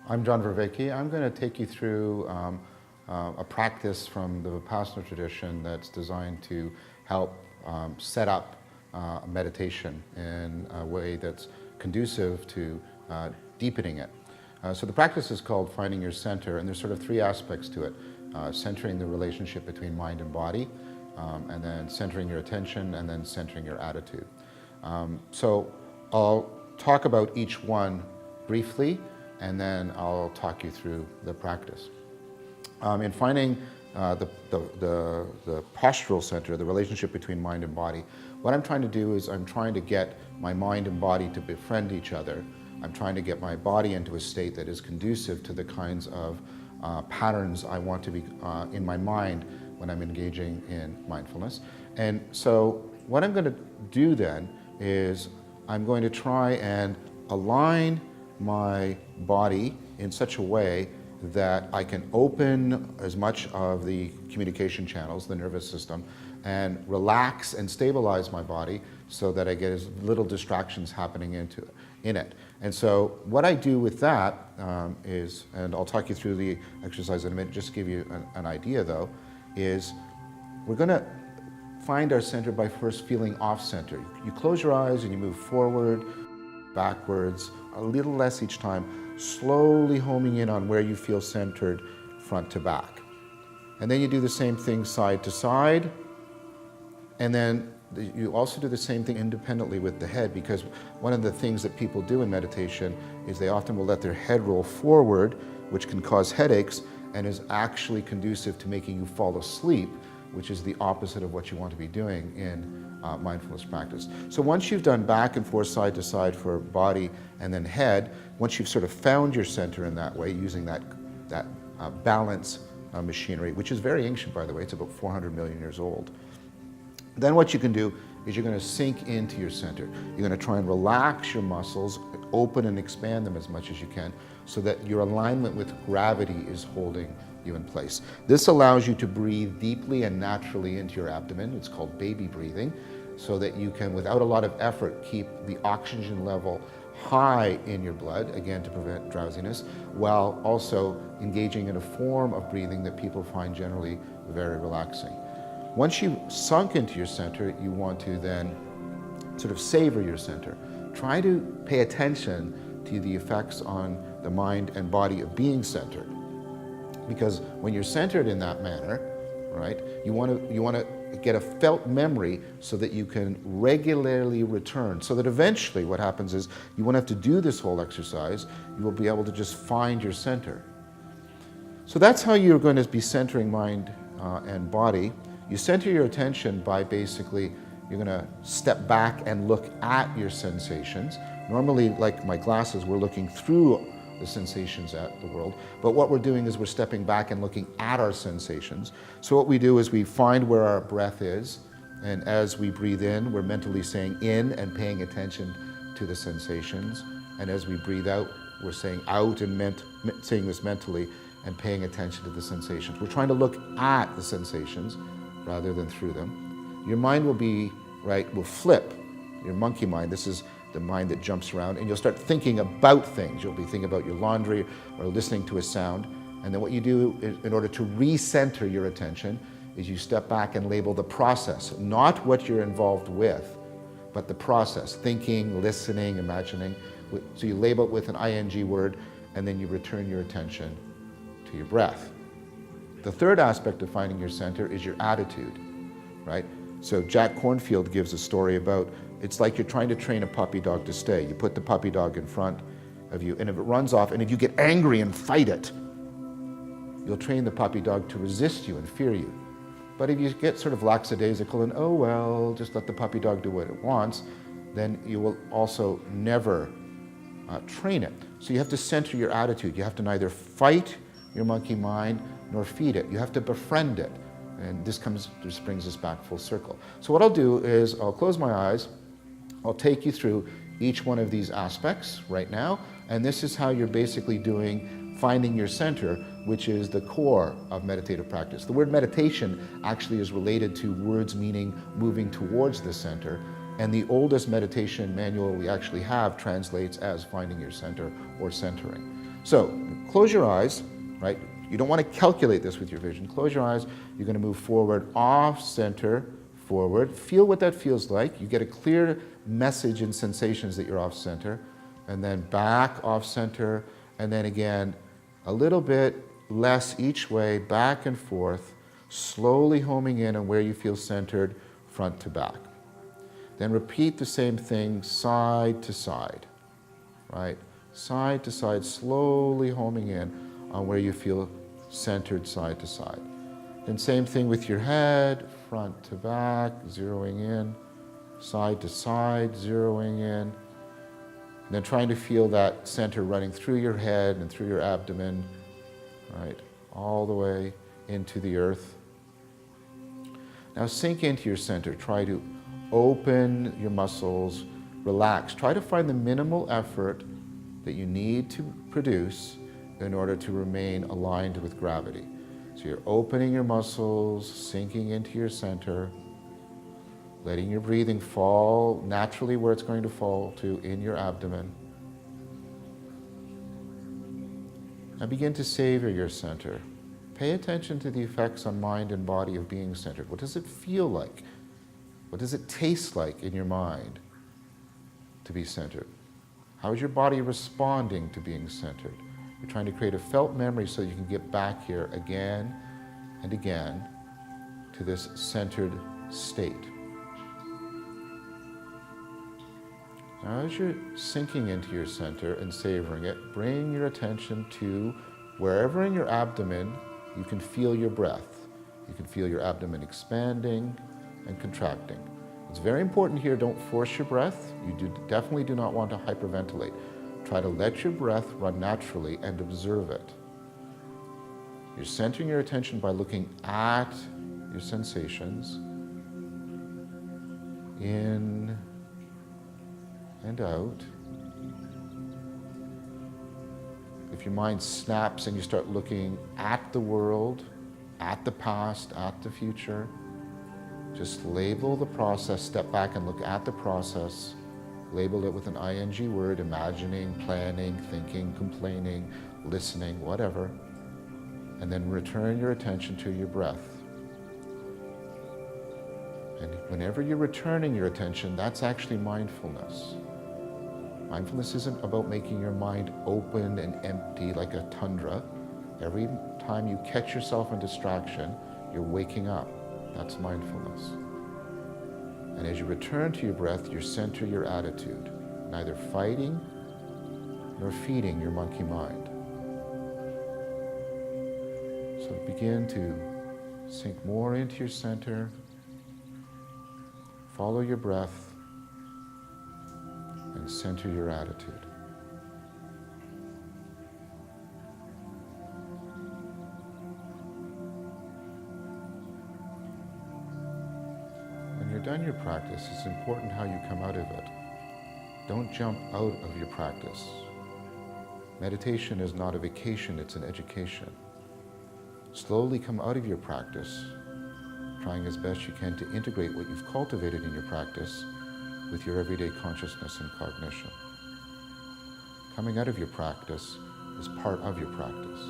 I'm John Vervaeke. I'm going to take you through a practice from the Vipassana tradition that's designed to help set up meditation in a way that's conducive to deepening it. So the practice is called Finding Your Center, and there's sort of three aspects to it. Centering the relationship between mind and body, and then centering your attention, and then centering your attitude. So I'll talk about each one briefly, and then I'll talk you through the practice. In finding the postural center, the relationship between mind and body, what I'm trying to do is I'm trying to get my mind and body to befriend each other. I'm trying to get my body into a state that is conducive to the kinds of patterns I want to be in my mind when I'm engaging in mindfulness. And so what I'm going to do then is I'm going to try and align my body in such a way that I can open as much of the communication channels, the nervous system, and relax and stabilize my body so that I get as little distractions happening in it. And so what I do with that is, and I'll talk you through the exercise in a minute, just to give you an idea though, is we're going to find our center by first feeling off-center. You close your eyes and you move forward, backwards, a little less each time, slowly homing in on where you feel centered front to back. And then you do the same thing side to side, and then you also do the same thing independently with the head, because one of the things that people do in meditation is they often will let their head roll forward, which can cause headaches and is actually conducive to making you fall asleep, which is the opposite of what you want to be doing in mindfulness practice. So once you've done back and forth, side to side for body and then head, once you've sort of found your center in that way, using that balance machinery, which is very ancient, by the way, it's about 400 million years old, then what you can do is you're going to sink into your center. You're going to try and relax your muscles, open and expand them as much as you can, so that your alignment with gravity is holding you in place. This allows you to breathe deeply and naturally into your abdomen. It's called baby breathing, so that you can, without a lot of effort, keep the oxygen level high in your blood, again to prevent drowsiness, while also engaging in a form of breathing that people find generally very relaxing. Once you've sunk into your center, you want to then sort of savor your center. Try to pay attention to the effects on the mind and body of being centered. Because when you're centered in that manner, right, you want to get a felt memory so that you can regularly return. So that eventually what happens is you won't have to do this whole exercise. You will be able to just find your center. So that's how you're going to be centering mind and body. You center your attention by basically, you're going to step back and look at your sensations. Normally, like my glasses, we're looking through the sensations at the world. But what we're doing is we're stepping back and looking at our sensations. So what we do is we find where our breath is, and as we breathe in, we're mentally saying in and paying attention to the sensations. And as we breathe out, we're saying out and saying this mentally and paying attention to the sensations. We're trying to look at the sensations rather than through them. Your mind will be, will flip. Your monkey mind, this is the mind that jumps around, and you'll start thinking about things. You'll be thinking about your laundry or listening to a sound. And then what you do is, in order to recenter your attention, is you step back and label the process, not what you're involved with, but the process, thinking, listening, imagining. So you label it with an ing word, and then you return your attention to your breath. The third aspect of finding your center is your attitude, right? So Jack Kornfield gives a story about, it's like you're trying to train a puppy dog to stay. You put the puppy dog in front of you, and if it runs off, and if you get angry and fight it, you'll train the puppy dog to resist you and fear you. But if you get sort of lackadaisical and, oh well, just let the puppy dog do what it wants, then you will also never train it. So you have to center your attitude. You have to neither fight your monkey mind nor feed it. You have to befriend it. And this brings us back full circle. So what I'll do is I'll close my eyes. I'll take you through each one of these aspects right now. And this is how you're basically doing finding your center, which is the core of meditative practice. The word meditation actually is related to words meaning moving towards the center. And the oldest meditation manual we actually have translates as finding your center or centering. So close your eyes, right? You don't want to calculate this with your vision. Close your eyes. You're going to move forward, off center, forward. Feel what that feels like. You get a clear message and sensations that you're off center. And then back off center. And then again, a little bit less each way, back and forth, slowly homing in on where you feel centered, front to back. Then repeat the same thing side to side, right? Side to side, slowly homing in on where you feel centered side to side. Then same thing with your head, front to back, zeroing in, side to side, zeroing in. And then trying to feel that center running through your head and through your abdomen, right? All the way into the earth. Now sink into your center. Try to open your muscles, relax. Try to find the minimal effort that you need to produce in order to remain aligned with gravity. So you're opening your muscles, sinking into your center, letting your breathing fall naturally where it's going to fall to in your abdomen. Now begin to savor your center. Pay attention to the effects on mind and body of being centered. What does it feel like? What does it taste like in your mind to be centered? How is your body responding to being centered? You're trying to create a felt memory so you can get back here again and again to this centered state. Now as you're sinking into your center and savoring it, bring your attention to wherever in your abdomen you can feel your breath. You can feel your abdomen expanding and contracting. It's very important here, don't force your breath. You definitely do not want to hyperventilate. Try to let your breath run naturally and observe it. You're centering your attention by looking at your sensations, in and out. If your mind snaps and you start looking at the world, at the past, at the future, just label the process, step back and look at the process, label it with an ing word, imagining, planning, thinking, complaining, listening, whatever, and then return your attention to your breath. And whenever you're returning your attention, that's actually mindfulness. Mindfulness isn't about making your mind open and empty like a tundra. Every time you catch yourself in distraction, you're waking up. That's mindfulness. And as you return to your breath, you center your attitude, neither fighting nor feeding your monkey mind. So begin to sink more into your center, follow your breath, and center your attitude. When you're done your practice, it's important how you come out of it. Don't jump out of your practice. Meditation is not a vacation, it's an education. Slowly come out of your practice, trying as best you can to integrate what you've cultivated in your practice with your everyday consciousness and cognition. Coming out of your practice is part of your practice.